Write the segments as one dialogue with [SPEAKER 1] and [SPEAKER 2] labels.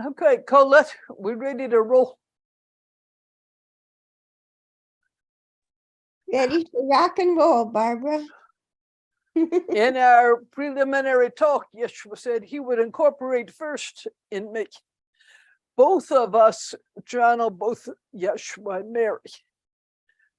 [SPEAKER 1] Okay, Colette, we're ready to roll.
[SPEAKER 2] Ready to rock and roll, Barbara.
[SPEAKER 1] In our preliminary talk, Yeshua said he would incorporate first in me. Both of us channel both Yeshua and Mary.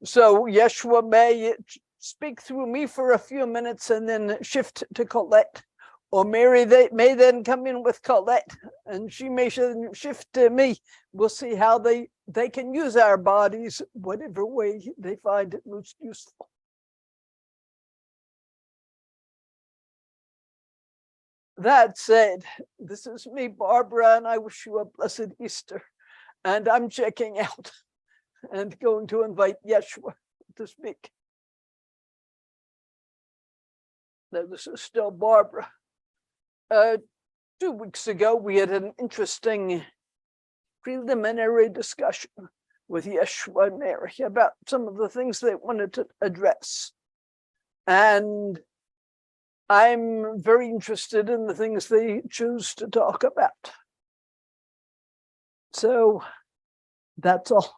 [SPEAKER 1] So Yeshua may speak through me for a few minutes and then shift to Colette. Or Mary may then come in with Colette and she may shift to me. We'll see how they can use our bodies whatever way they find it most useful. That said, this is me, Barbara, and I wish you a blessed Easter. And I'm checking out and going to invite Yeshua to speak. Now, this is still Barbara. 2 weeks ago, we had an interesting preliminary discussion with Yeshua and Mary about some of the things they wanted to address. And I'm very interested in the things they choose to talk about. So that's all.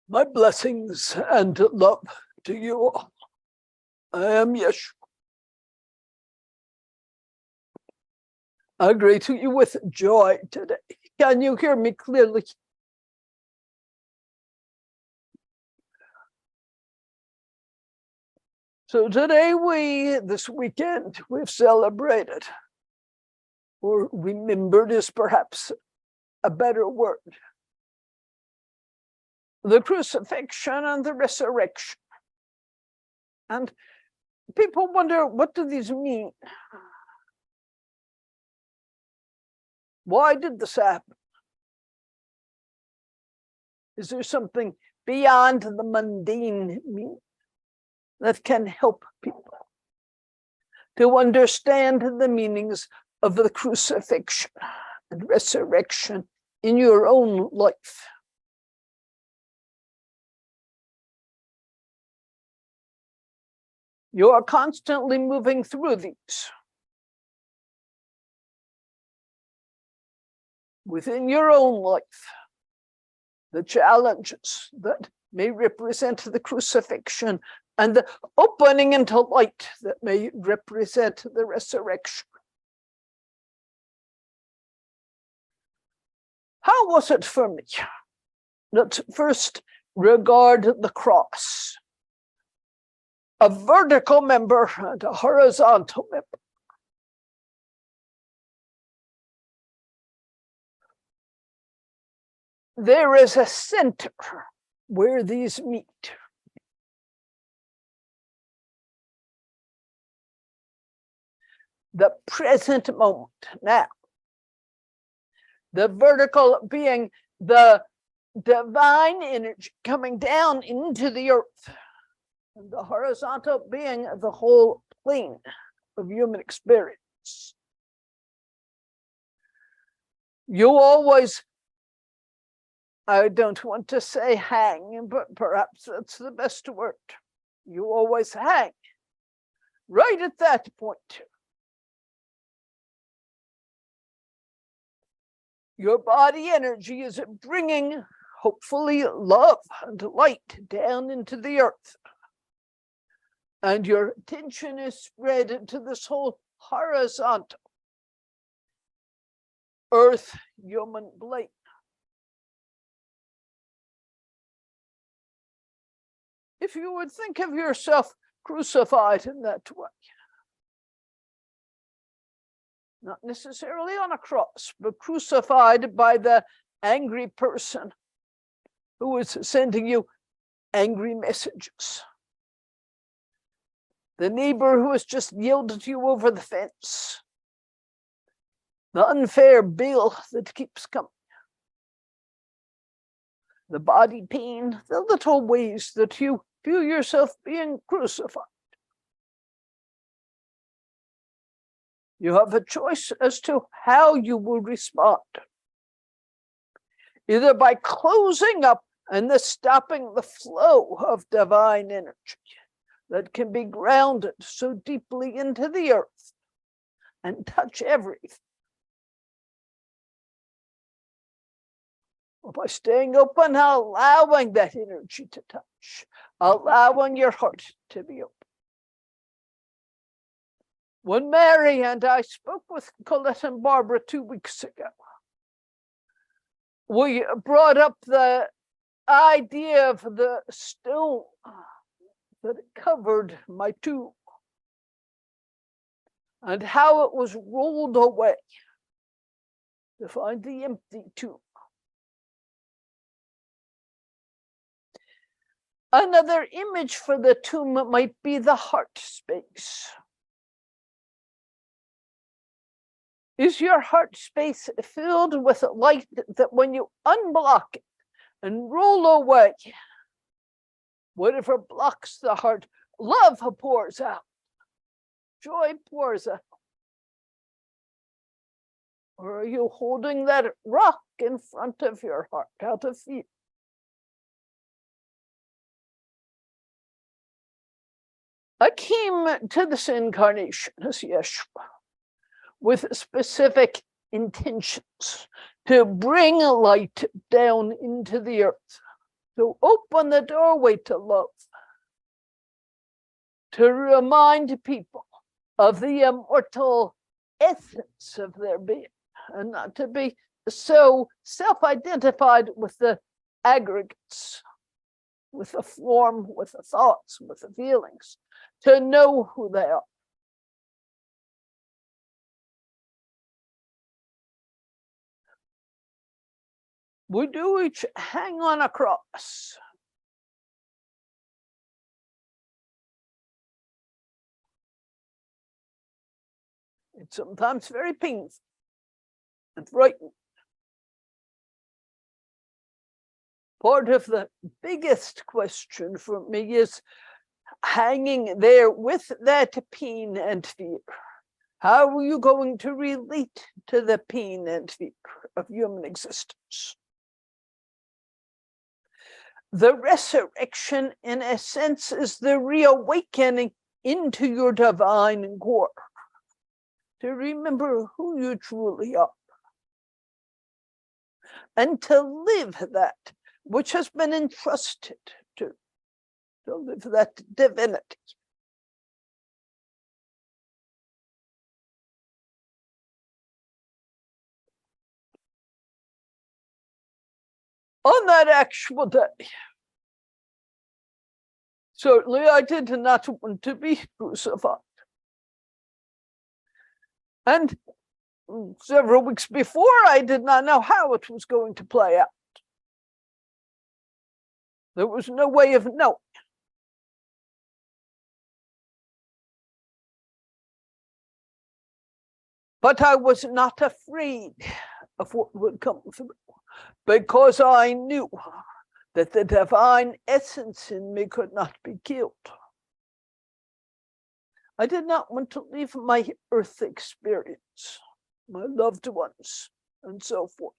[SPEAKER 1] My blessings and love to you all. I am Yeshua. I greet you with joy today. Can you hear me clearly? So today this weekend, we've celebrated, or remembered is perhaps a better word, the crucifixion and the resurrection. And people wonder, what do these mean? Why did this happen? Is there something beyond the mundane meaning that can help people to understand the meanings of the crucifixion and resurrection in your own life? You are constantly moving through these. Within your own life, the challenges that may represent the crucifixion and the opening into light that may represent the resurrection. How was it for me? Let's first regard the cross. A vertical member and a horizontal member. There is a center where these meet. The present moment now. The vertical being the divine energy coming down into the earth. And the horizontal being the whole plane of human experience. You always, I don't want to say hang, but perhaps that's the best word. You always hang right at that point. Your body energy is bringing, hopefully, love and light down into the earth. And your attention is spread to this whole horizontal earth human plane. If you would think of yourself crucified in that way, not necessarily on a cross, but crucified by the angry person who is sending you angry messages. The neighbor who has just yelled at you over the fence. The unfair bill that keeps coming. The body pain, the little ways that you feel yourself being crucified. You have a choice as to how you will respond. Either by closing up and thus stopping the flow of divine energy, that can be grounded so deeply into the earth and touch everything. By staying open, allowing that energy to touch, allowing your heart to be open. When Mary and I spoke with Colette and Barbara 2 weeks ago, we brought up the idea of the stone that covered my tomb and how it was rolled away to find the empty tomb. Another image for the tomb might be the heart space. Is your heart space filled with light that when you unblock it and roll away, whatever blocks the heart, love pours out, joy pours out? Or are you holding that rock in front of your heart out of fear? I came to this incarnation as Yeshua with specific intentions to bring a light down into the earth, to open the doorway to love, to remind people of the immortal essence of their being, and not to be so self-identified with the aggregates, with the form, with the thoughts, with the feelings, to know who they are. We do each hang on a cross. It's sometimes very painful and frightening. Part of the biggest question for me is hanging there with that pain and fear. How are you going to relate to the pain and fear of human existence? The resurrection, in a sense, is the reawakening into your divine core, to remember who you truly are, and to live that which has been entrusted to live that divinity. On that actual day, certainly I did not want to be crucified. And several weeks before, I did not know how it was going to play out. There was no way of knowing. But I was not afraid of what would come through, because I knew that the divine essence in me could not be killed. I did not want to leave my earth experience, my loved ones, and so forth.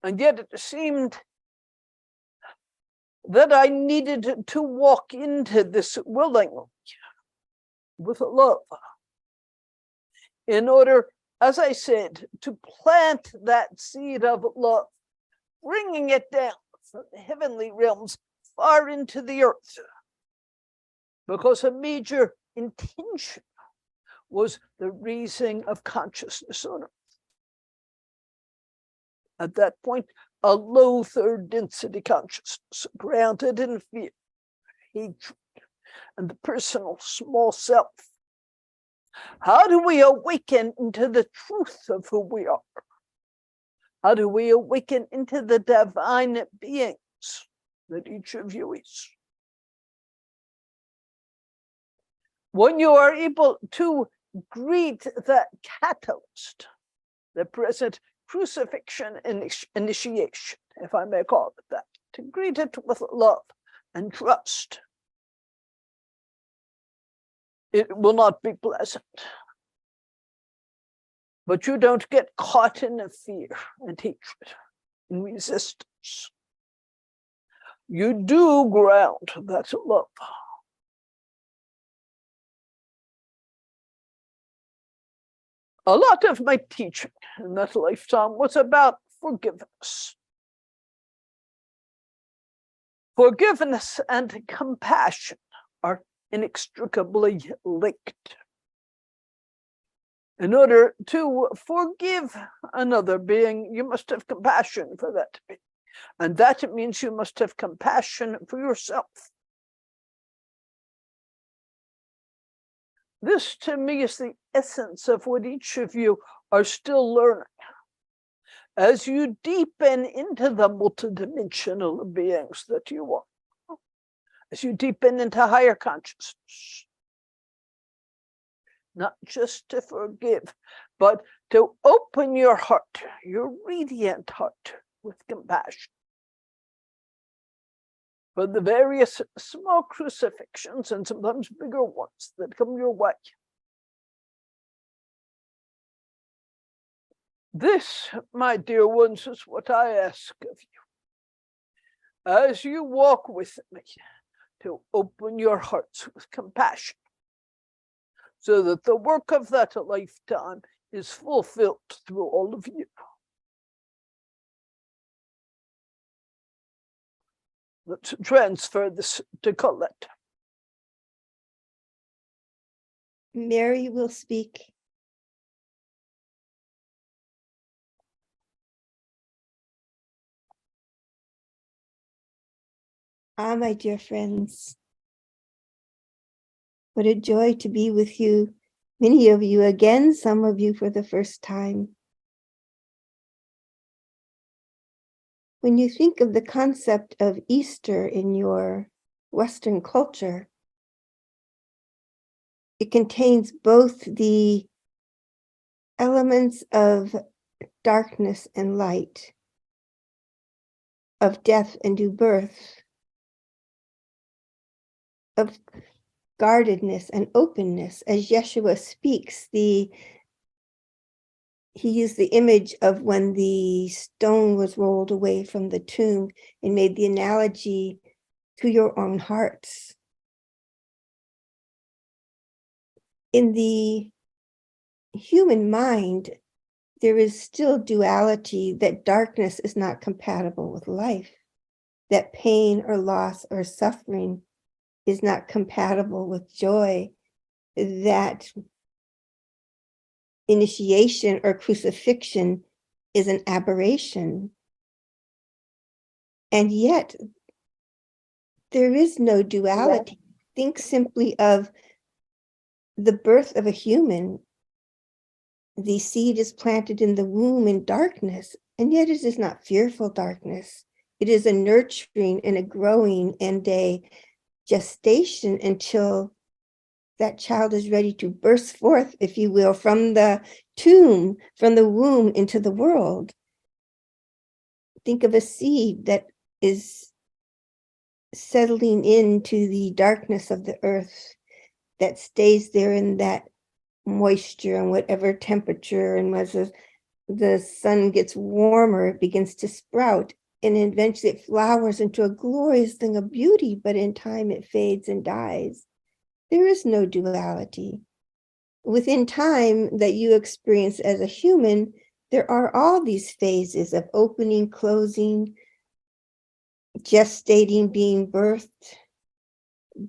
[SPEAKER 1] And yet it seemed that I needed to walk into this willingly, with love, in order, as I said, to plant that seed of love, bringing it down from the heavenly realms far into the earth. Because a major intention was the raising of consciousness on earth. At that point, a low third density consciousness, grounded in fear, hatred, and the personal small self. How do we awaken into the truth of who we are? How do we awaken into the divine beings that each of you is? When you are able to greet that catalyst, the present crucifixion initiation, if I may call it that, to greet it with love and trust, it will not be pleasant. But you don't get caught in fear and hatred and resistance. You do ground that love. A lot of my teaching in that lifetime was about forgiveness. Forgiveness and compassion are inextricably linked. In order to forgive another being, you must have compassion for that being. And that means you must have compassion for yourself. This, to me, is the essence of what each of you are still learning. As you deepen into the multidimensional beings that you are, as you deepen into higher consciousness, not just to forgive, but to open your heart, your radiant heart, with compassion for the various small crucifixions and sometimes bigger ones that come your way. This, my dear ones, is what I ask of you. As you walk with me, to open your hearts with compassion, so that the work of that lifetime is fulfilled through all of you. Let's transfer this to Colette.
[SPEAKER 2] Mary will speak. Ah, my dear friends, what a joy to be with you, many of you again, some of you for the first time. When you think of the concept of Easter in your Western culture, it contains both the elements of darkness and light, of death and new birth, of guardedness and openness. As Yeshua speaks, he used the image of when the stone was rolled away from the tomb and made the analogy to your own hearts. In the human mind, there is still duality, that darkness is not compatible with life, that pain or loss or suffering is not compatible with joy, that initiation or crucifixion is an aberration. And yet, there is no duality. Think simply of the birth of a human. The seed is planted in the womb in darkness, and yet it is not fearful darkness. It is a nurturing and a growing and a gestation until that child is ready to burst forth, if you will, from the tomb, from the womb into the world. Think of a seed that is settling into the darkness of the earth, that stays there in that moisture and whatever temperature, and as the sun gets warmer, it begins to sprout, and eventually it flowers into a glorious thing of beauty, but in time it fades and dies. There is no duality. Within time that you experience as a human, there are all these phases of opening, closing, gestating, being birthed,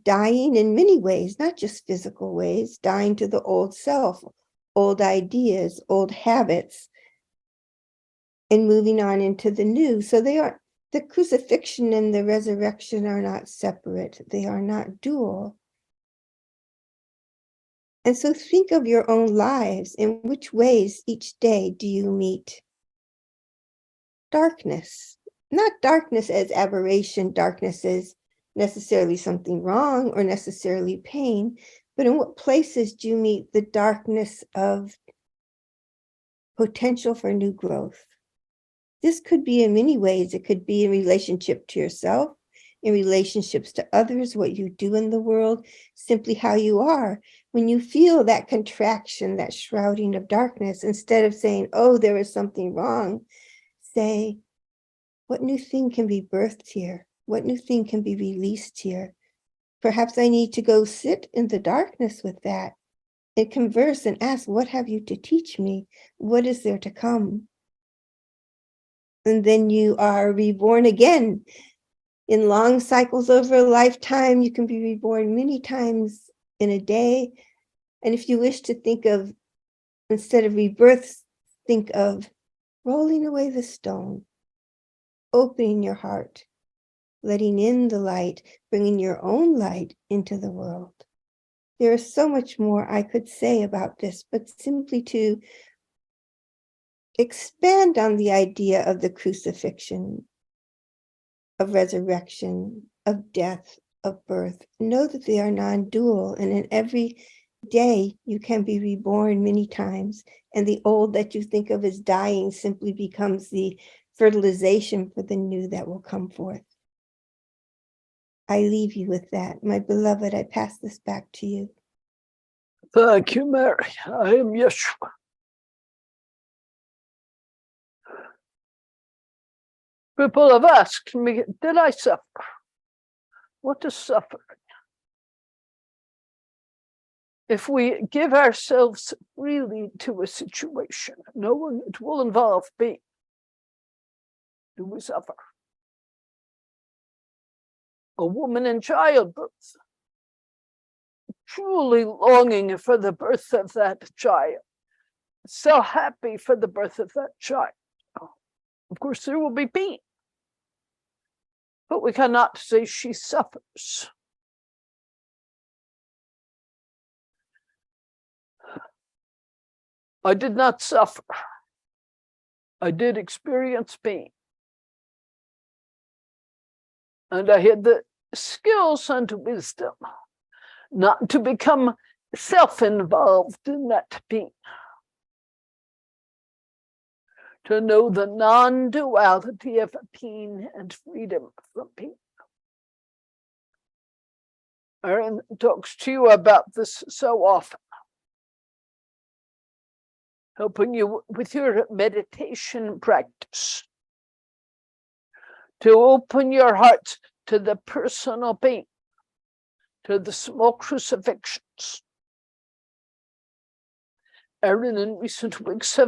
[SPEAKER 2] dying in many ways, not just physical ways, dying to the old self, old ideas, old habits, and moving on into the new. So the crucifixion and the resurrection are not separate. They are not dual. And so think of your own lives. In which ways each day do you meet darkness? Not darkness as aberration, darkness as necessarily something wrong or necessarily pain, but in what places do you meet the darkness of potential for new growth? This could be in many ways. It could be in relationship to yourself, in relationships to others, what you do in the world, simply how you are. When you feel that contraction, that shrouding of darkness, instead of saying, oh, there is something wrong, say, what new thing can be birthed here? What new thing can be released here? Perhaps I need to go sit in the darkness with that and converse and ask, what have you to teach me? What is there to come? And then you are reborn again. In long cycles over a lifetime, you can be reborn many times in a day. And if you wish to think of, instead of rebirths, think of rolling away the stone, opening your heart, letting in the light, bringing your own light into the world. There is so much more I could say about this, but simply to expand on the idea of the crucifixion, of resurrection, of death, of birth. Know that they are non-dual, and in every day you can be reborn many times, and the old that you think of as dying simply becomes the fertilization for the new that will come forth. I leave you with that. My beloved, I pass this back to you.
[SPEAKER 1] Thank you, Mary. I am Yeshua. People have asked me, did I suffer? What is suffering? If we give ourselves freely to a situation, knowing it will involve pain, do we suffer? A woman in childbirth, truly longing for the birth of that child, so happy for the birth of that child. Of course, there will be pain, but we cannot say she suffers. I did not suffer. I did experience pain. And I had the skills and wisdom not to become self-involved in that pain. To know the non-duality of pain and freedom from pain. Aaron talks to you about this so often, helping you with your meditation practice, to open your heart to the personal pain, to the small crucifixions. Aaron in recent weeks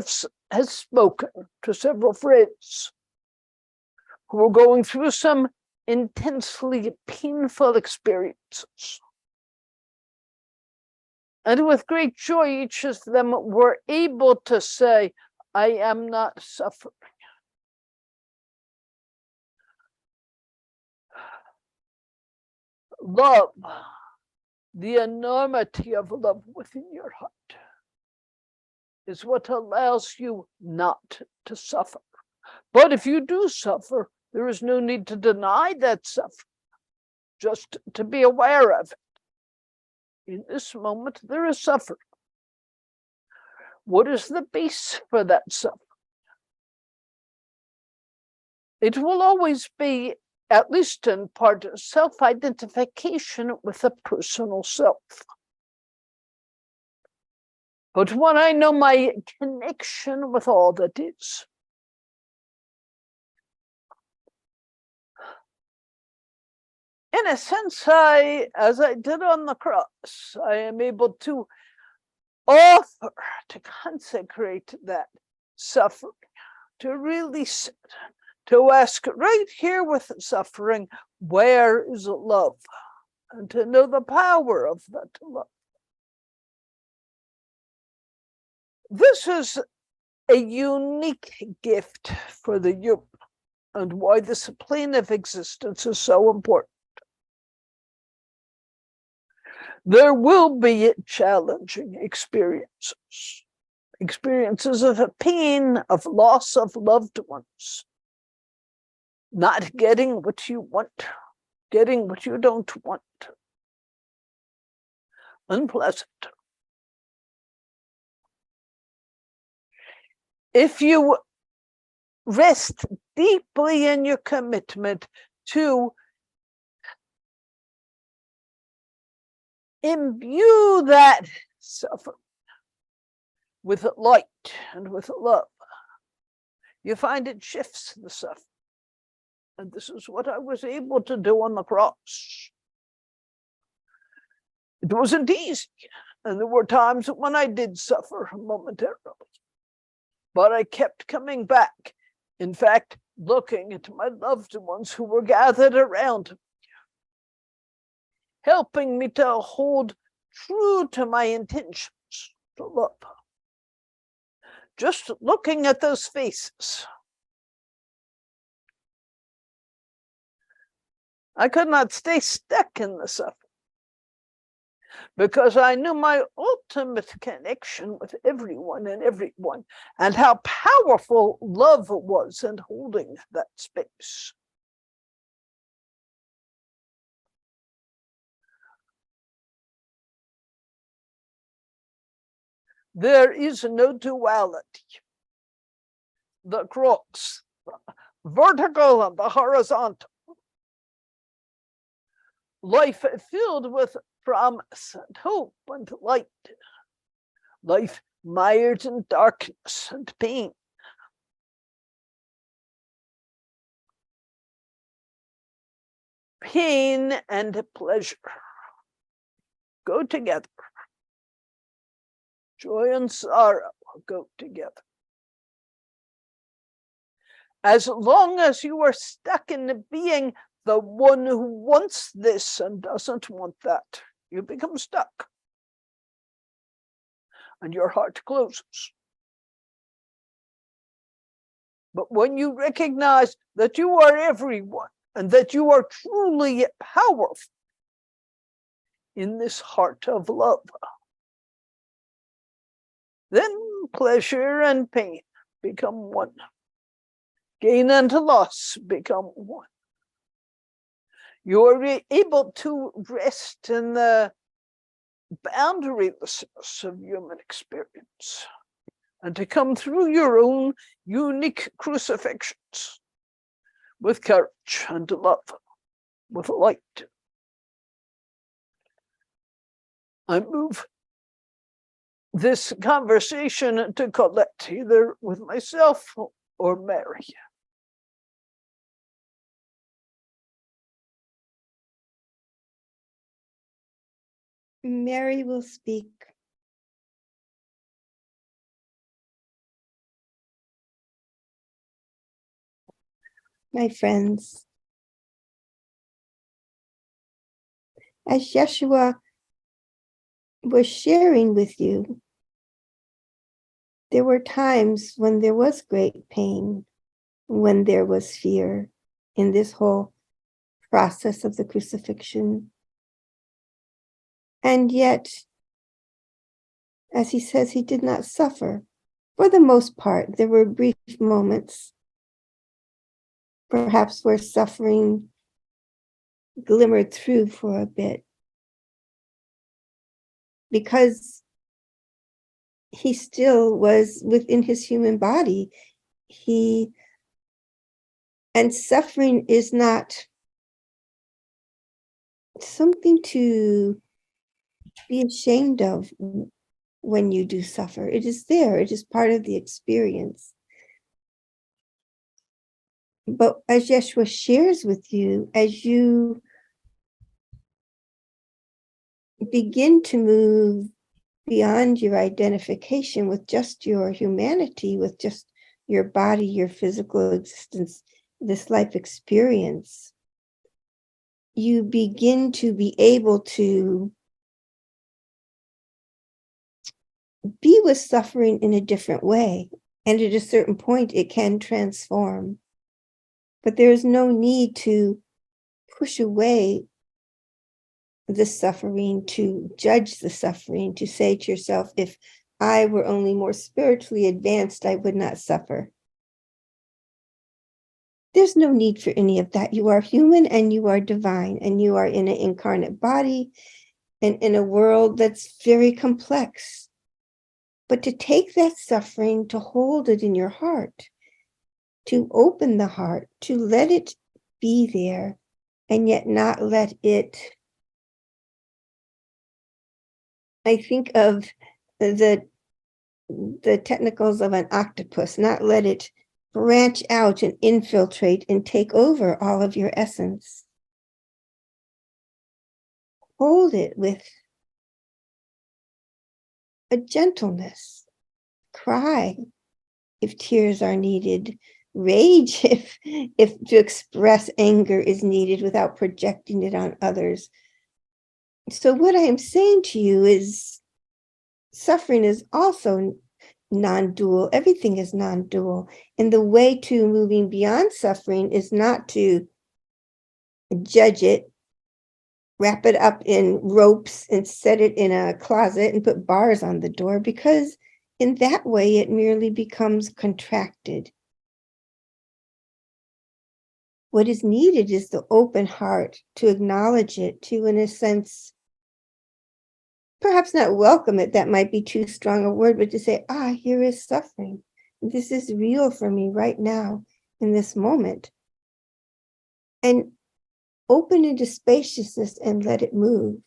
[SPEAKER 1] has spoken to several friends who are going through some intensely painful experiences. And with great joy, each of them were able to say, I am not suffering. Love, the enormity of love within your heart, is what allows you not to suffer. But if you do suffer, there is no need to deny that suffering, just to be aware of it. In this moment, there is suffering. What is the base for that suffering? It will always be, at least in part, self-identification with a personal self. But when I know my connection with all that is, in a sense, as I did on the cross, I am able to offer, to consecrate that suffering, to release it, to ask right here with the suffering, where is love? And to know the power of that love. This is a unique gift for the human, and why this plane of existence is so important. There will be challenging experiences of pain, of loss of loved ones, not getting what you want, getting what you don't want. Unpleasant. If you rest deeply in your commitment to imbue that suffering with light and with love, you find it shifts the suffering. And this is what I was able to do on the cross. It wasn't easy. And there were times when I did suffer momentarily. But I kept coming back. In fact, looking at my loved ones who were gathered around me, helping me to hold true to my intentions to love. Just looking at those faces, I could not stay stuck in the suffering because I knew my ultimate connection with everyone and how powerful love was in holding that space. There is no duality. The cross, vertical and the horizontal. Life filled with promise and hope and light. Life mired in darkness and pain. Pain and pleasure go together. Joy and sorrow go together. As long as you are stuck in being the one who wants this and doesn't want that, you become stuck. And your heart closes. But when you recognize that you are everyone and that you are truly powerful in this heart of love, then pleasure and pain become one. Gain and loss become one. You are able to rest in the boundarylessness of human experience and to come through your own unique crucifixions with courage and love, with light. I move this conversation to Colette, either with myself or Mary.
[SPEAKER 2] Mary will speak. My friends, as Yeshua was sharing with you, there were times when there was great pain, when there was fear in this whole process of the crucifixion. And yet, as he says, he did not suffer. For the most part, there were brief moments, perhaps where suffering glimmered through for a bit, because he still was within his human body. And suffering is not something to be ashamed of when you do suffer. It is there, it is part of the experience. But as Yeshua shares with you, as you begin to move beyond your identification with just your humanity, with just your body, your physical existence, this life experience, you begin to be able to be with suffering in a different way. And at a certain point, it can transform. But there is no need to push away the suffering, to judge the suffering, to say to yourself, if I were only more spiritually advanced, I would not suffer. There's no need for any of that. You are human and you are divine, and you are in an incarnate body and in a world that's very complex. But to take that suffering, to hold it in your heart, to open the heart, to let it be there, and yet not let it. I think of the technicals of an octopus, not let it branch out and infiltrate and take over all of your essence. Hold it with a gentleness. Cry if tears are needed. Rage if to express anger is needed without projecting it on others. So what I am saying to you is suffering is also non-dual. Everything is non-dual. And the way to moving beyond suffering is not to judge it, wrap it up in ropes and set it in a closet and put bars on the door, because in that way it merely becomes contracted. What is needed is the open heart to acknowledge it, to, in a sense, perhaps not welcome it, that might be too strong a word, but to say, here is suffering. This is real for me right now in this moment. And open into spaciousness and let it move.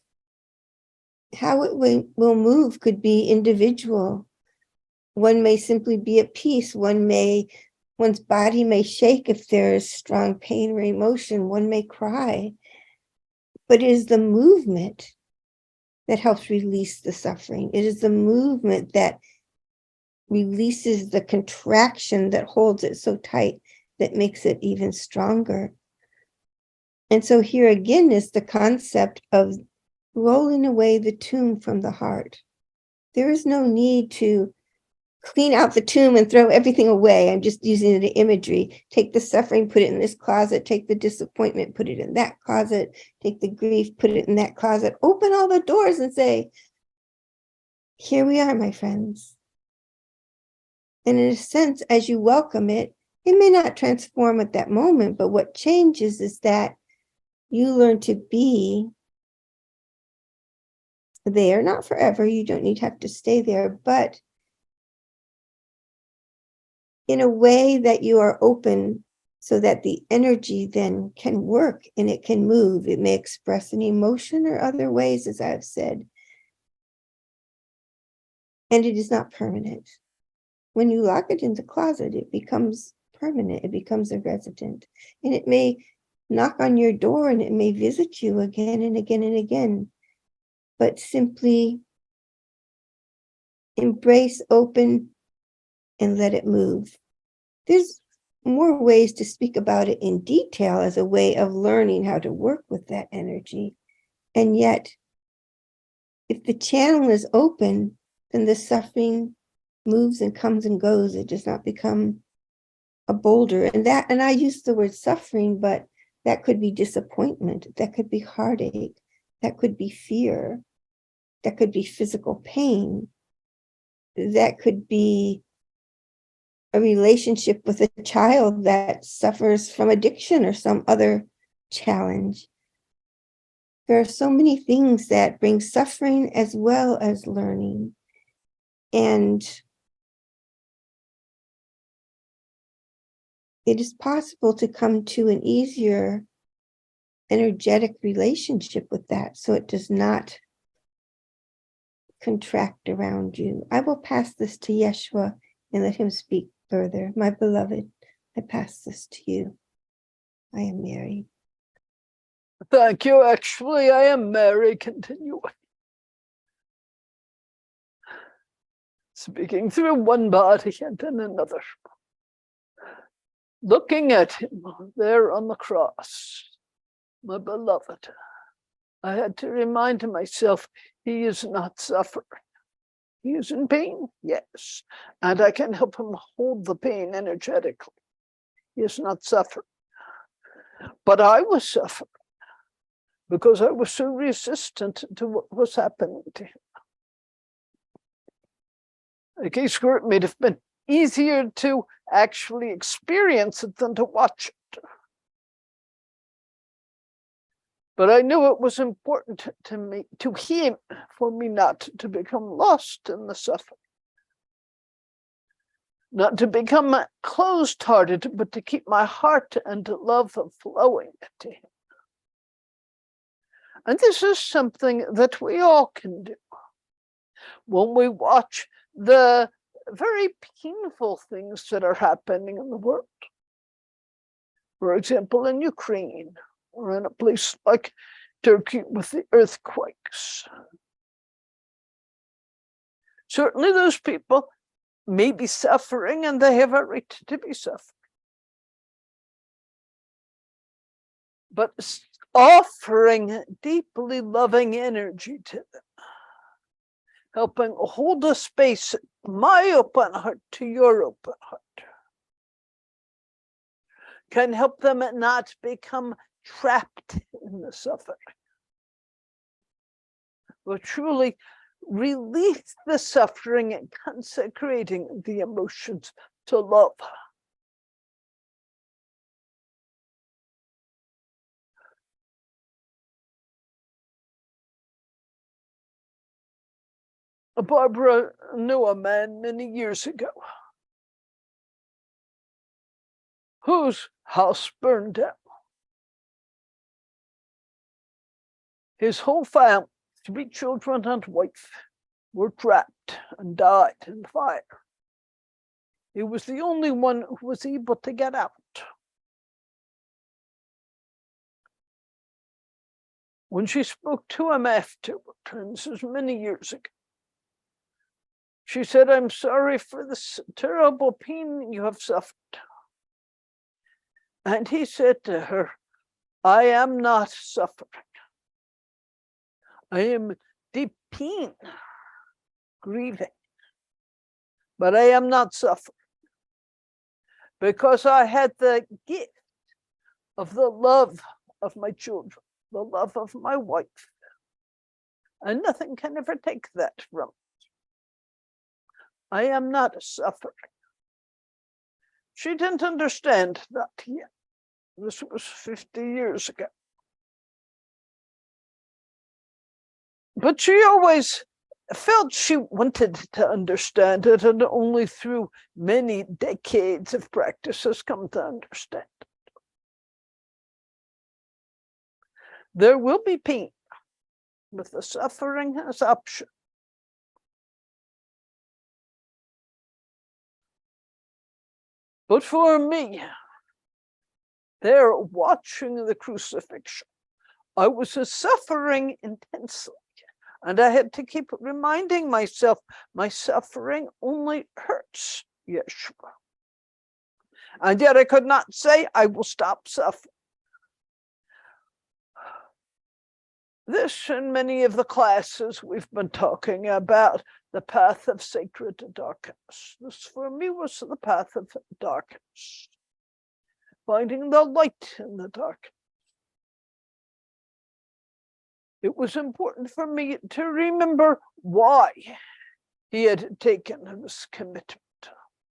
[SPEAKER 2] How it will move could be individual. One may simply be at peace. One's body may shake if there is strong pain or emotion. One may cry. But it is the movement that helps release the suffering. It is the movement that releases the contraction that holds it so tight, that makes it even stronger. And so here again is the concept of rolling away the tomb from the heart. There is no need to clean out the tomb and throw everything away. I'm just using the imagery. Take the suffering, put it in this closet. Take the disappointment, put it in that closet. Take the grief, put it in that closet. Open all the doors and say, here we are, my friends. And in a sense, as you welcome it, it may not transform at that moment, but what changes is that you learn to be there, not forever. You don't need to have to stay there, but in a way that you are open so that the energy then can work and it can move. It may express an emotion or other ways, as I've said. And it is not permanent. When you lock it in the closet, it becomes permanent. It becomes a resident. And it may knock on your door and it may visit you again and again and again. But simply embrace, open, and let it move. There's more ways to speak about it in detail as a way of learning how to work with that energy. And yet, if the channel is open, then the suffering moves and comes and goes. It does not become a boulder. And I use the word suffering, but that could be disappointment. That could be heartache. That could be fear. That could be physical pain. That could be a relationship with a child that suffers from addiction or some other challenge. There are so many things that bring suffering as well as learning. And it is possible to come to an easier energetic relationship with that, so it does not contract around you. I will pass this to Yeshua and let him speak further. My beloved, I pass this to you. I am Mary.
[SPEAKER 1] Thank you. Actually, I am Mary. Continue. Speaking through one body and then another. Looking at him there on the cross, my beloved. I had to remind myself he is not suffering. He is in pain, yes. And I can help him hold the pain energetically. He is not suffering. But I was suffering because I was so resistant to what was happening to him. A case where it may have been easier to actually experience it than to watch it. But I knew it was important to me, to him, for me not to become lost in the suffering. Not to become closed-hearted, but to keep my heart and love flowing to him. And this is something that we all can do. When we watch the very painful things that are happening in the world. For example, in Ukraine, or in a place like Turkey with the earthquakes. Certainly those people may be suffering, and they have a right to be suffering. But offering deeply loving energy to them, helping hold a space, my open heart to your open heart, can help them not become trapped in the suffering, but truly release the suffering and consecrating the emotions to love. Barbara knew a man many years ago whose house burned down. His whole family, 3 children and wife, were trapped and died in the fire. He was the only one who was able to get out. When she spoke to him afterward, and this was many years ago, she said, "I'm sorry for this terrible pain you have suffered." And he said to her, "I am not suffering. I am deep pain, grieving, but I am not suffering, because I had the gift of the love of my children, the love of my wife, and nothing can ever take that from me. I am not suffering." She didn't understand that yet. This was 50 years ago. But she always felt she wanted to understand it, and only through many decades of practice has come to understand it. There will be pain, but the suffering has option. But for me, there watching the crucifixion, I was suffering intensely. And I had to keep reminding myself, my suffering only hurts Yeshua. And yet I could not say, I will stop suffering. This and many of the classes we've been talking about, the path of sacred darkness. This for me was the path of darkness. Finding the light in the darkness. It was important for me to remember why he had taken this commitment,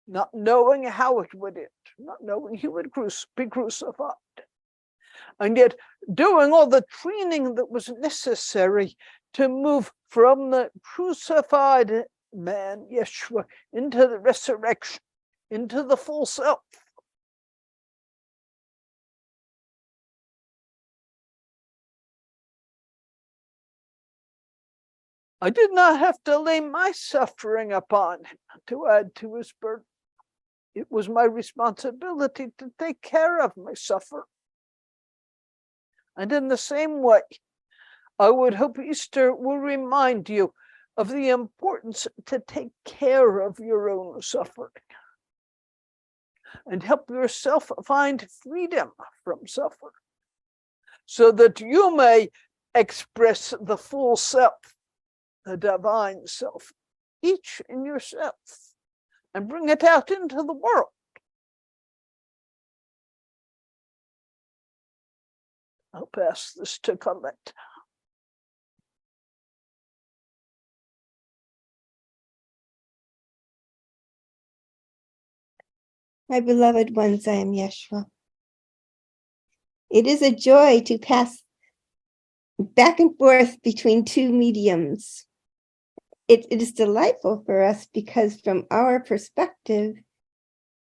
[SPEAKER 1] not knowing how it would end, not knowing he would be crucified, and yet doing all the training that was necessary to move from the crucified man, Yeshua, into the resurrection, into the full self. I did not have to lay my suffering upon him to add to his burden. It was my responsibility to take care of my suffering. And in the same way, I would hope Easter will remind you of the importance to take care of your own suffering and help yourself find freedom from suffering so that you may express the full self, the divine self, each in yourself, and bring it out into the world. I'll pass this to Colette.
[SPEAKER 2] My beloved ones, I am Yeshua. It is a joy to pass back and forth between 2 mediums. It is delightful for us because from our perspective,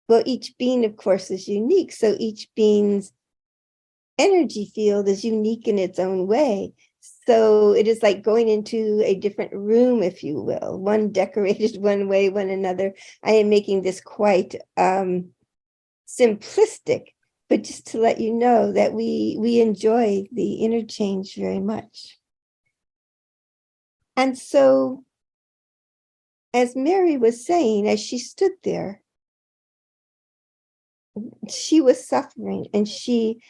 [SPEAKER 2] well, each being, of course, is unique. So each being's energy field is unique in its own way. So it is like going into a different room, if you will, one decorated one way, one another. I am making this quite simplistic, but just to let you know that we enjoy the interchange very much. And so, as Mary was saying, as she stood there, she was suffering, and she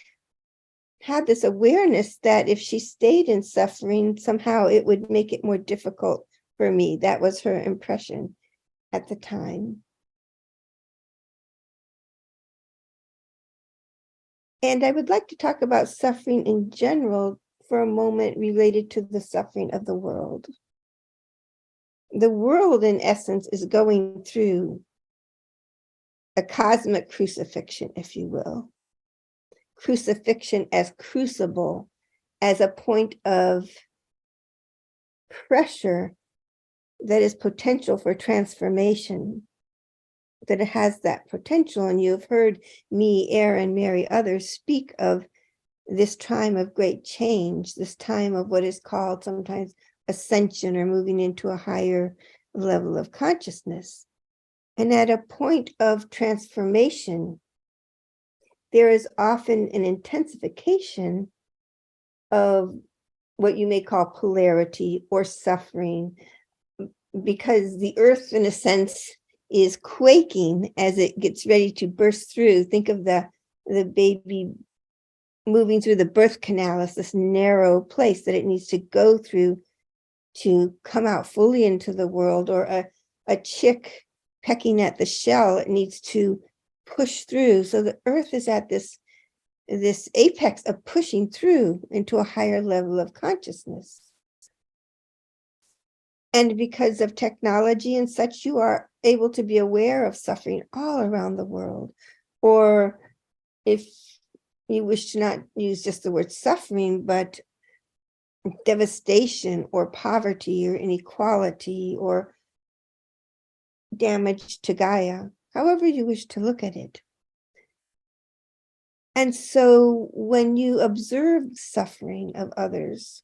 [SPEAKER 2] had this awareness that if she stayed in suffering, somehow it would make it more difficult for me. That was her impression at the time. And I would like to talk about suffering in general for a moment related to the suffering of the world. The world, in essence, is going through a cosmic crucifixion, if you will. Crucifixion as crucible, as a point of pressure that is potential for transformation, that it has that potential. And you've heard me, Aaron, Mary, others speak of this time of great change, this time of what is called sometimes ascension, or moving into a higher level of consciousness. And at a point of transformation, there is often an intensification of what you may call polarity or suffering, because the earth, in a sense, is quaking as it gets ready to burst through. Think of the baby moving through the birth canal as this narrow place that it needs to go through to come out fully into the world, or a chick pecking at the shell. It needs to push through. So the earth is at this apex of pushing through into a higher level of consciousness. And because of technology and such, you are able to be aware of suffering all around the world. Or if you wish to not use just the word suffering, but devastation or poverty or inequality or damage to Gaia, however you wish to look at it. And so when you observe suffering of others,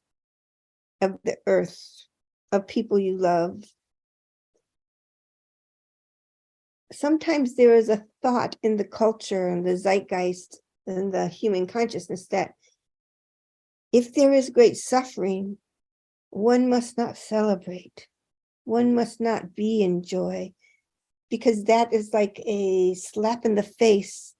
[SPEAKER 2] of the earth, of people you love, sometimes there is a thought in the culture and the zeitgeist and the human consciousness that if there is great suffering, one must not celebrate. One must not be in joy, because that is like a slap in the face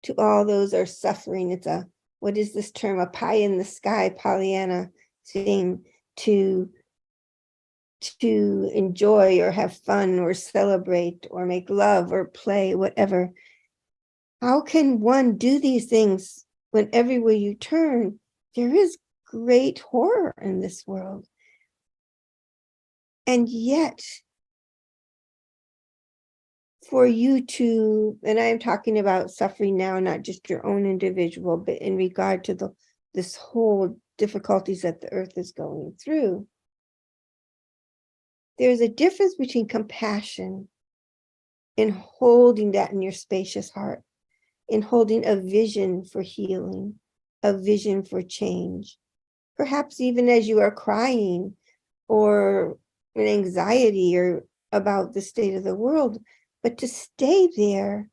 [SPEAKER 2] to all those who are suffering. It's a, what is this term? A pie in the sky, Pollyanna thing, to enjoy or have fun or celebrate or make love or play, whatever. How can one do these things when everywhere you turn, there is great horror in this world? And yet, for you to, and I'm talking about suffering now, not just your own individual, but in regard to this whole difficulties that the earth is going through, there's a difference between compassion and holding that in your spacious heart, in holding a vision for healing, a vision for change. Perhaps even as you are crying or in anxiety or about the state of the world, but to stay there,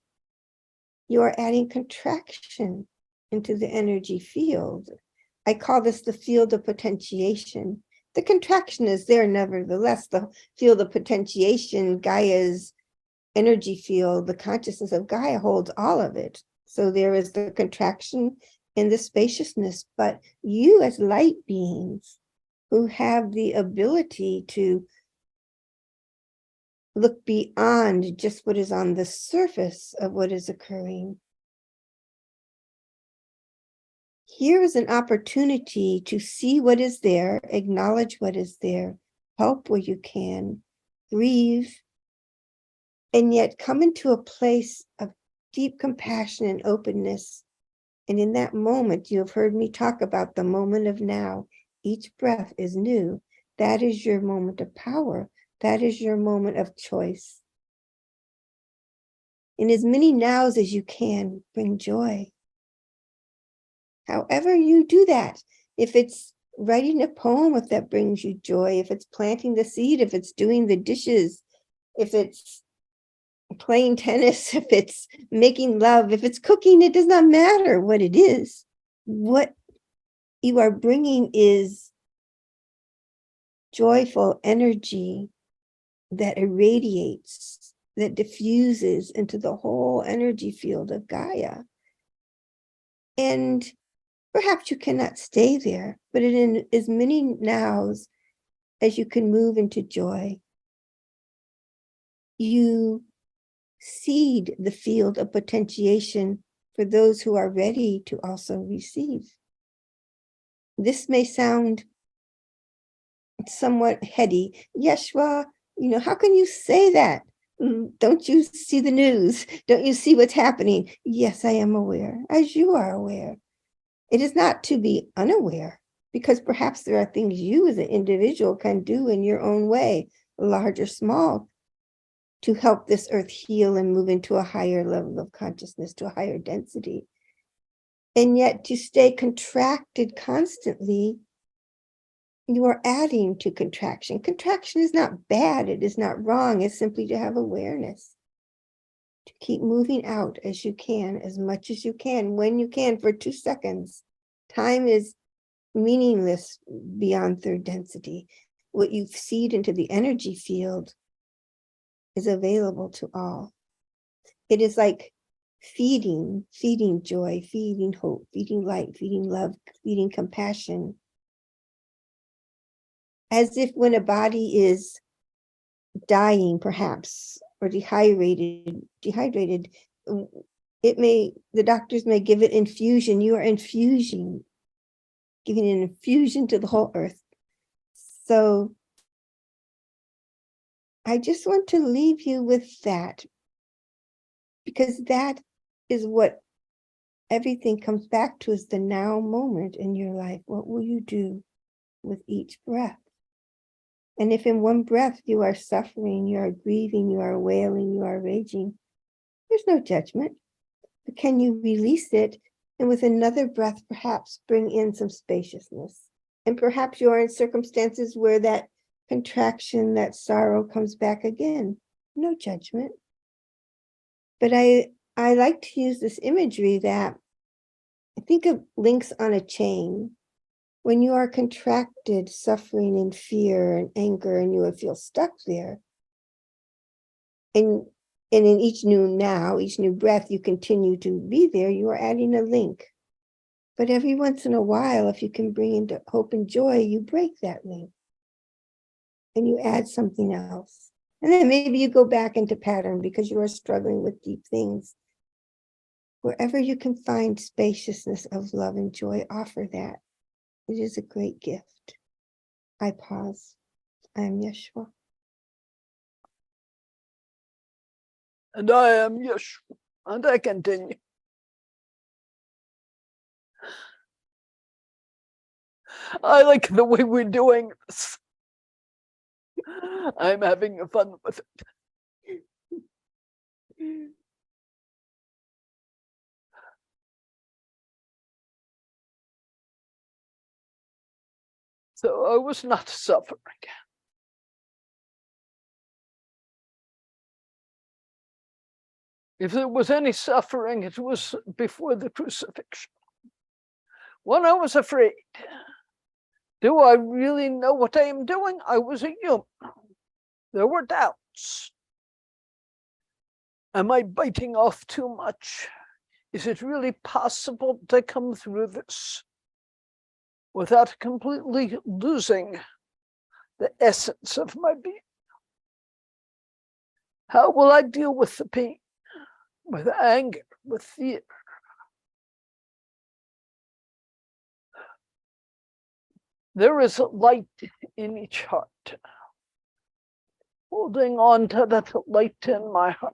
[SPEAKER 2] you are adding contraction into the energy field. I call this the field of potentiation. The contraction is there nevertheless. The field of potentiation, Gaia's energy field, the consciousness of Gaia holds all of it. So there is the contraction in the spaciousness, but you as light beings who have the ability to look beyond just what is on the surface of what is occurring. Here is an opportunity to see what is there, acknowledge what is there, help where you can, grieve, and yet come into a place of deep compassion and openness. And in that moment, you have heard me talk about the moment of now. Each breath is new. That is your moment of power. That is your moment of choice. In as many nows as you can, bring joy. However you do that, if it's writing a poem if that brings you joy, if it's planting the seed, if it's doing the dishes, if it's playing tennis, if it's making love, if it's cooking, it does not matter what it is. What you are bringing is joyful energy that irradiates, that diffuses into the whole energy field of Gaia. And perhaps you cannot stay there, but in as many nows as you can move into joy, you seed the field of potentiation for those who are ready to also receive. This may sound somewhat heady. Yeshua, how can you say that? Don't you see the news? Don't you see what's happening? Yes, I am aware, as you are aware. It is not to be unaware, because perhaps there are things you as an individual can do in your own way, large or small, to help this earth heal and move into a higher level of consciousness, to a higher density. And yet to stay contracted constantly, you are adding to contraction. Contraction is not bad. It is not wrong. It's simply to have awareness, to keep moving out as you can, as much as you can, when you can, for 2 seconds. Time is meaningless beyond third density. What you seed into the energy field is available to all. It is like feeding joy, feeding hope, feeding light, feeding love, feeding compassion. As if when a body is dying, perhaps, or dehydrated, the doctors may give it infusion. You are infusing, giving an infusion to the whole earth. So I just want to leave you with that, because that is what everything comes back to, is the now moment in your life. What will you do with each breath? And if in one breath you are suffering, you are grieving, you are wailing, you are raging, there's no judgment. But can you release it, and with another breath perhaps bring in some spaciousness? And perhaps you are in circumstances where that contraction, that sorrow comes back again. No judgment. But I like to use this imagery that I think of links on a chain. When you are contracted, suffering in fear and anger, and you feel stuck there, and in each new breath, you continue to be there, you are adding a link. But every once in a while, if you can bring into hope and joy, you break that link and you add something else. And then maybe you go back into pattern because you are struggling with deep things. Wherever you can find spaciousness of love and joy, offer that. It is a great gift. I pause. I am Yeshua.
[SPEAKER 1] And I am Yeshua. And I continue. I like the way we're doing this. I'm having fun with it. So I was not suffering. If there was any suffering, it was before the crucifixion. When I was afraid, do I really know what I am doing? I was a human. There were doubts. Am I biting off too much? Is it really possible to come through this without completely losing the essence of my being? How will I deal with the pain, with anger, with fear? There is a light in each heart. Holding on to that light in my heart.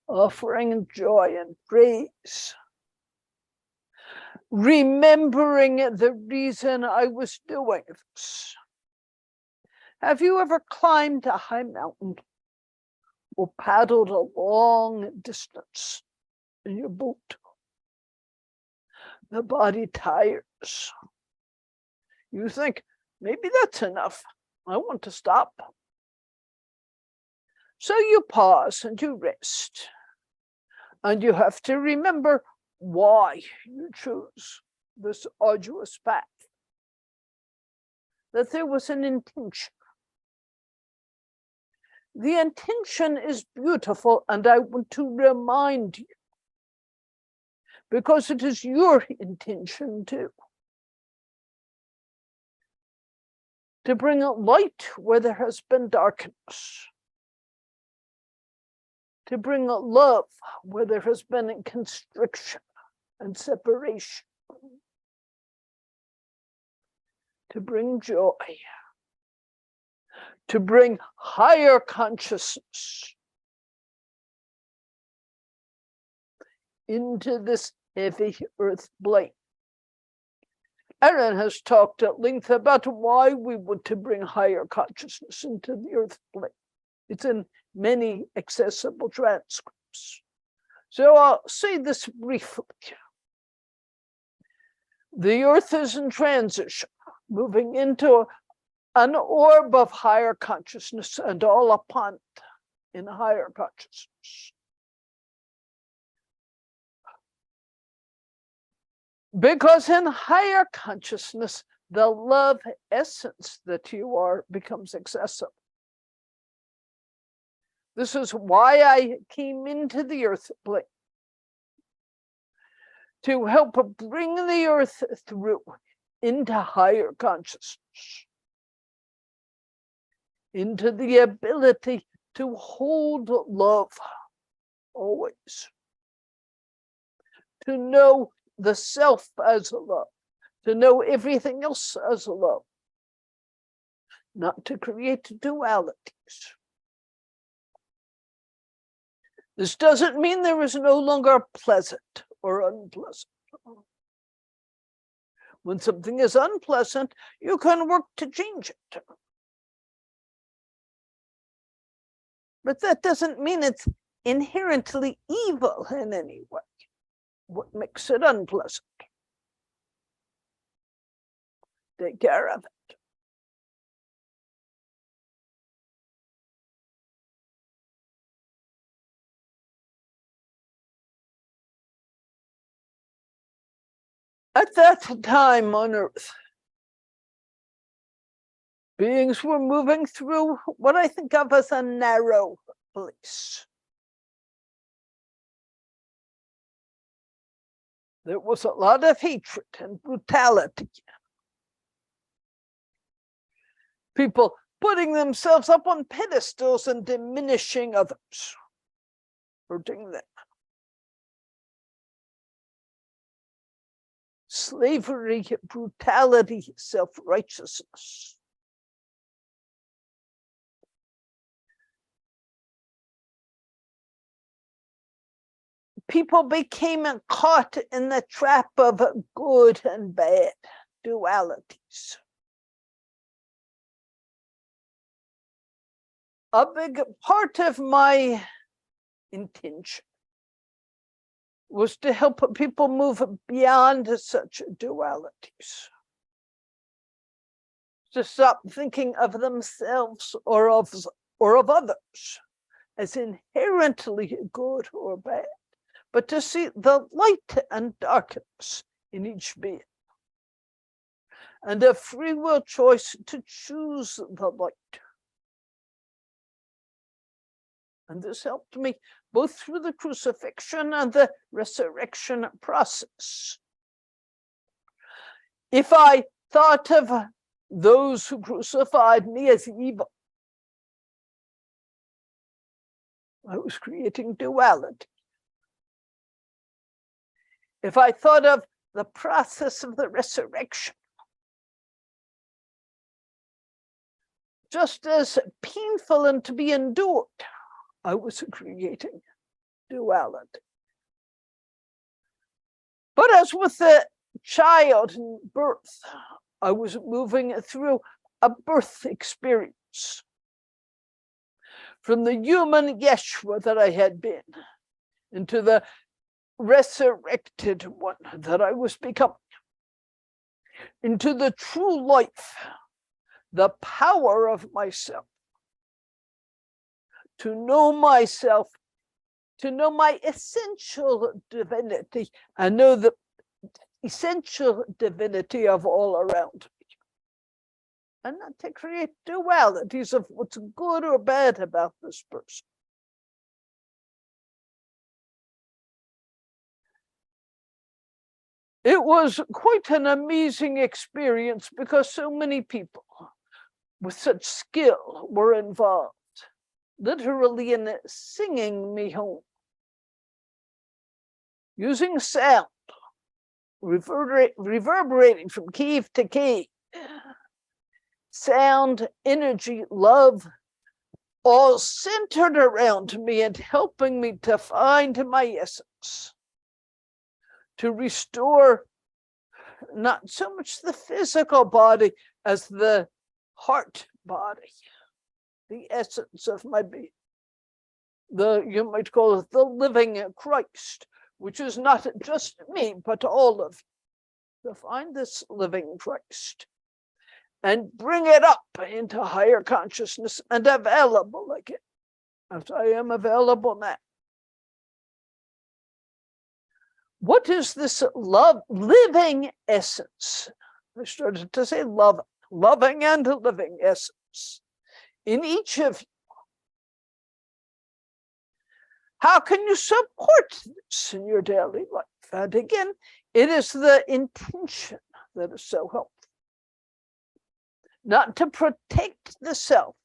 [SPEAKER 1] Offering joy and praise. Remembering the reason I was doing this. Have you ever climbed a high mountain or paddled a long distance in your boat? The body tires. You think, maybe that's enough. I want to stop. So you pause and you rest. And you have to remember why you choose this arduous path. That there was an intention. The intention is beautiful, and I want to remind you, because it is your intention too, to bring a light where there has been darkness, to bring a love where there has been constriction and separation, to bring joy, to bring higher consciousness into this heavy earth plane. Aaron has talked at length about why we want to bring higher consciousness into the earth plane. It's in many accessible transcripts. So I'll say this briefly. The earth is in transition, moving into an orb of higher consciousness, and all upon it in higher consciousness. Because in higher consciousness, the love essence that you are becomes accessible. This is why I came into the earth plane, to help bring the earth through into higher consciousness, into the ability to hold love always, to know the self as a love, to know everything else as a love, not to create dualities. This doesn't mean there is no longer pleasant or unpleasant. When something is unpleasant, you can work to change it. But that doesn't mean it's inherently evil in any way. What makes it unpleasant? Take care of it. At that time on Earth, beings were moving through what I think of as a narrow place. There was a lot of hatred and brutality. People putting themselves up on pedestals and diminishing others, hurting them. Slavery, brutality, self-righteousness. People became caught in the trap of good and bad dualities. A big part of my intention was to help people move beyond such dualities, to stop thinking of themselves or of others as inherently good or bad, but to see the light and darkness in each being, and a free will choice to choose the light. And this helped me both through the crucifixion and the resurrection process. If I thought of those who crucified me as evil, I was creating duality. If I thought of the process of the resurrection just as painful and to be endured, I was creating duality. But as with the child in birth, I was moving through a birth experience. From the human Yeshua that I had been, into the resurrected one that I was becoming, into the true life, the power of myself, to know myself, to know my essential divinity, and know the essential divinity of all around me, and not to create dualities of what's good or bad about this person. It was quite an amazing experience because so many people with such skill were involved, literally in singing me home, using sound, reverberating from cave to cave, sound, energy, love, all centered around me and helping me to find my essence, to restore not so much the physical body as the heart body, the essence of my being. You might call it the living Christ, which is not just me, but all of you. To find this living Christ and bring it up into higher consciousness and available again, as I am available now. What is this love, living essence? I started to say love, loving and living essence in each of you. How can you support this in your daily life? And again, it is the intention that is so helpful. Not to protect the self,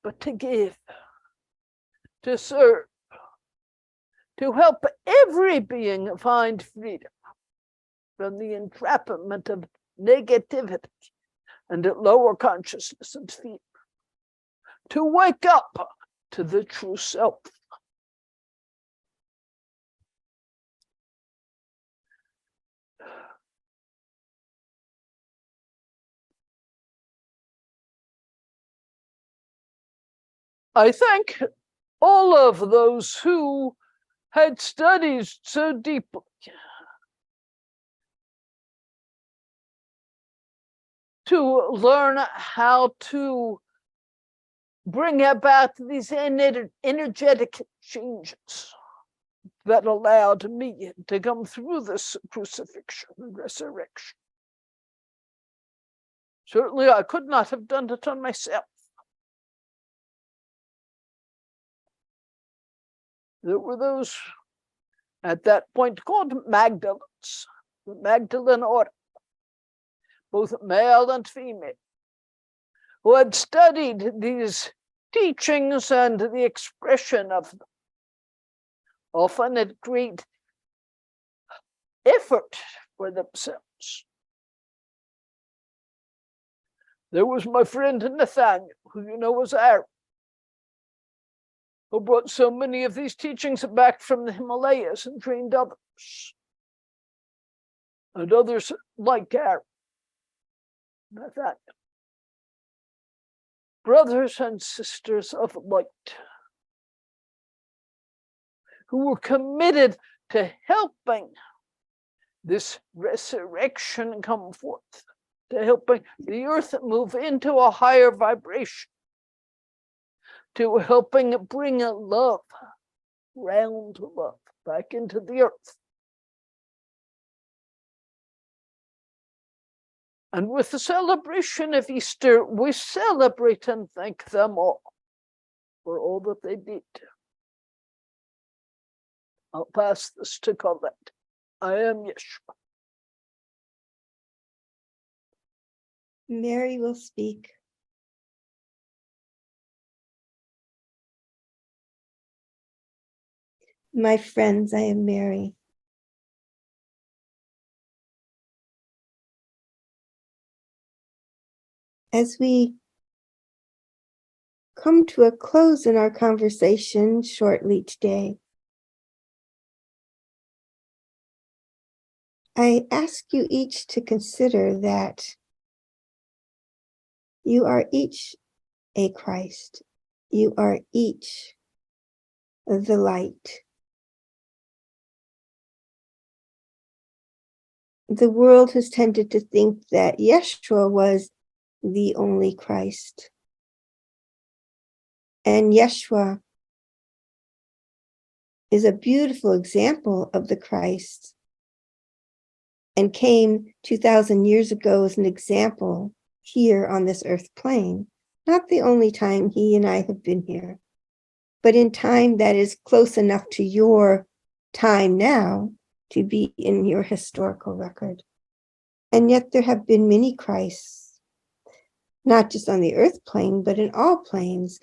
[SPEAKER 1] but to give, to serve, to help every being find freedom from the entrapment of negativity and lower consciousness and fear, to wake up to the true self. I thank all of those who had studied so deeply to learn how to bring about these energetic changes that allowed me to come through this crucifixion and resurrection. Certainly, I could not have done it on myself. There were those at that point called Magdalens, the Magdalene order, both male and female, who had studied these teachings and the expression of them, often at great effort for themselves. There was my friend Nathaniel, who you know was Arab, who brought so many of these teachings back from the Himalayas and trained others. And others like Arab, Nathaniel. Brothers and sisters of light, who were committed to helping this resurrection come forth, to helping the earth move into a higher vibration, to helping bring a love, round love, back into the earth. And with the celebration of Easter, we celebrate and thank them all for all that they did. I'll pass this to Colette. I am Yeshua.
[SPEAKER 2] Mary will speak. My friends, I am Mary. As we come to a close in our conversation shortly today, I ask you each to consider that you are each a Christ. You are each the light. the world has tended to think that Yeshua was the only Christ. And Yeshua is a beautiful example of the Christ and came 2,000 years ago as an example here on this earth plane. Not the only time he and I have been here, but in time that is close enough to your time now to be in your historical record. And yet there have been many Christs, not just on the earth plane, but in all planes,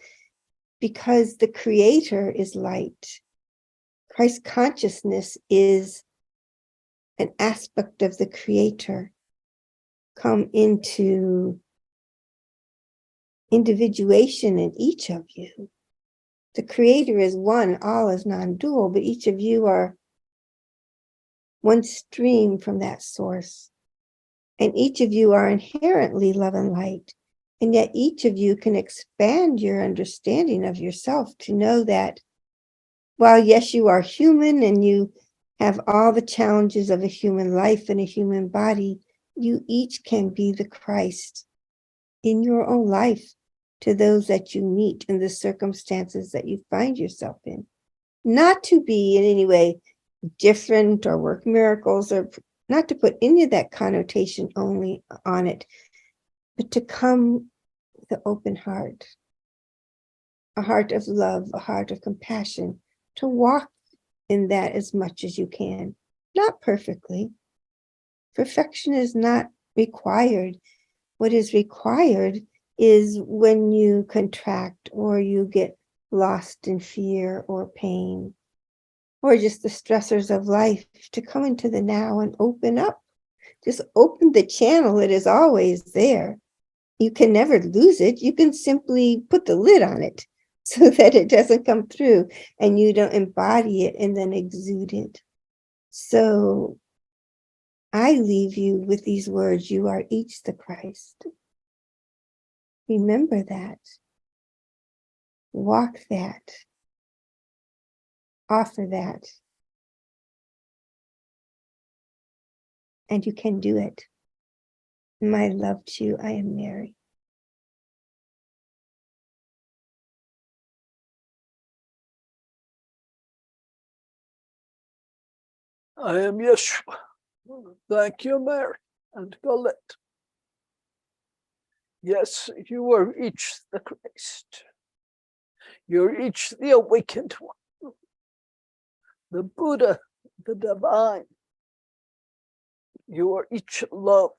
[SPEAKER 2] because the Creator is light. Christ consciousness is an aspect of the Creator come into individuation in each of you. The Creator is one, all is non-dual, but each of you are one stream from that source. And each of you are inherently love and light. And yet each of you can expand your understanding of yourself to know that while, yes, you are human and you have all the challenges of a human life and a human body, you each can be the Christ in your own life to those that you meet in the circumstances that you find yourself in. Not to be in any way different or work miracles, or not to put any of that connotation only on it, but to come with an open heart, a heart of love, a heart of compassion, to walk in that as much as you can. Not perfectly. Perfection is not required. What is required is when you contract or you get lost in fear or pain or just the stressors of life, to come into the now and open up. Just open the channel. It is always there. You can never lose it. You can simply put the lid on it so that it doesn't come through and you don't embody it and then exude it. So I leave you with these words: you are each the Christ. Remember that. Walk that. Offer that. And you can do it. My love to you. I am Mary.
[SPEAKER 1] I am Yeshua. Thank you, Mary and Colette. Yes, you are each the Christ. You're each the awakened one, the Buddha, the divine. You are each love.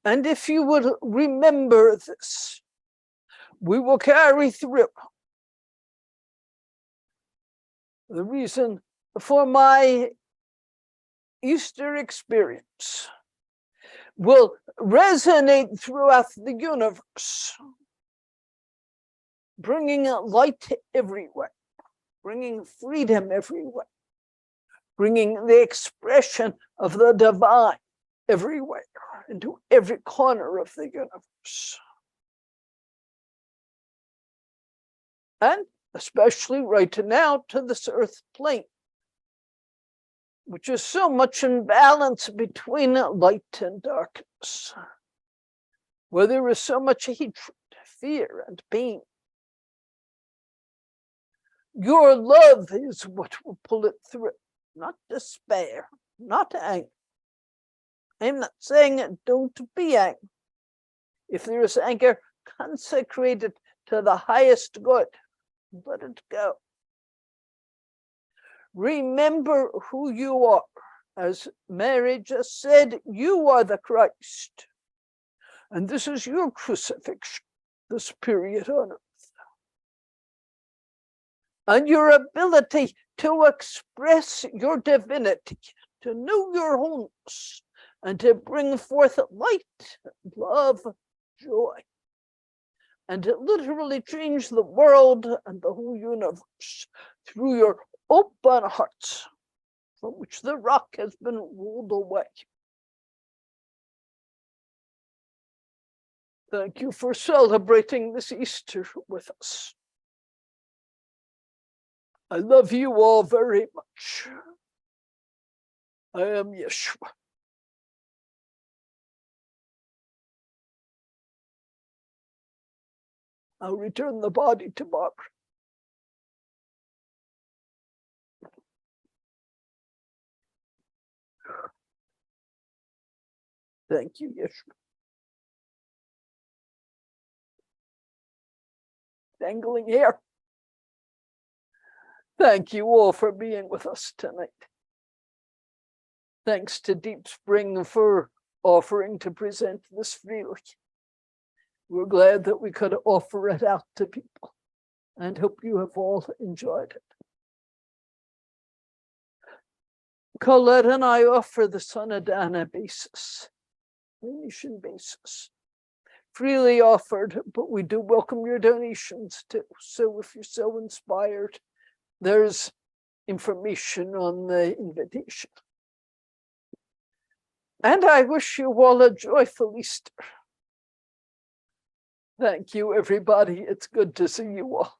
[SPEAKER 1] And if you would remember this, we will carry through. The reason for my Easter experience will resonate throughout the universe, bringing light everywhere, bringing freedom everywhere, bringing the expression of the divine everywhere, into every corner of the universe. And especially right now to this earth plane, which is so much in balance between light and darkness, where there is so much hatred, fear, and pain. Your love is what will pull it through, not despair, not anger. I'm not saying don't be angry. If there is anger, consecrate it to the highest good. Let it go. Remember who you are. As Mary just said, you are the Christ. And this is your crucifixion, this period on earth. And your ability to express your divinity, to know your wholeness, and to bring forth light, love, joy, and to literally change the world and the whole universe through your open hearts, from which the rock has been rolled away. Thank you for celebrating this Easter with us. I love you all very much. I am Yeshua. I'll return the body to Barbara. Thank you, Yeshua. Dangling hair. Thank you all for being with us tonight. Thanks to Deep Spring for offering to present this freely. We're glad that we could offer it out to people and hope you have all enjoyed it. Colette and I offer this on a Dana basis, donation basis. Freely offered, but we do welcome your donations too. So if you're so inspired, there's information on the invitation. And I wish you all a joyful Easter. Thank you, everybody. It's good to see you all.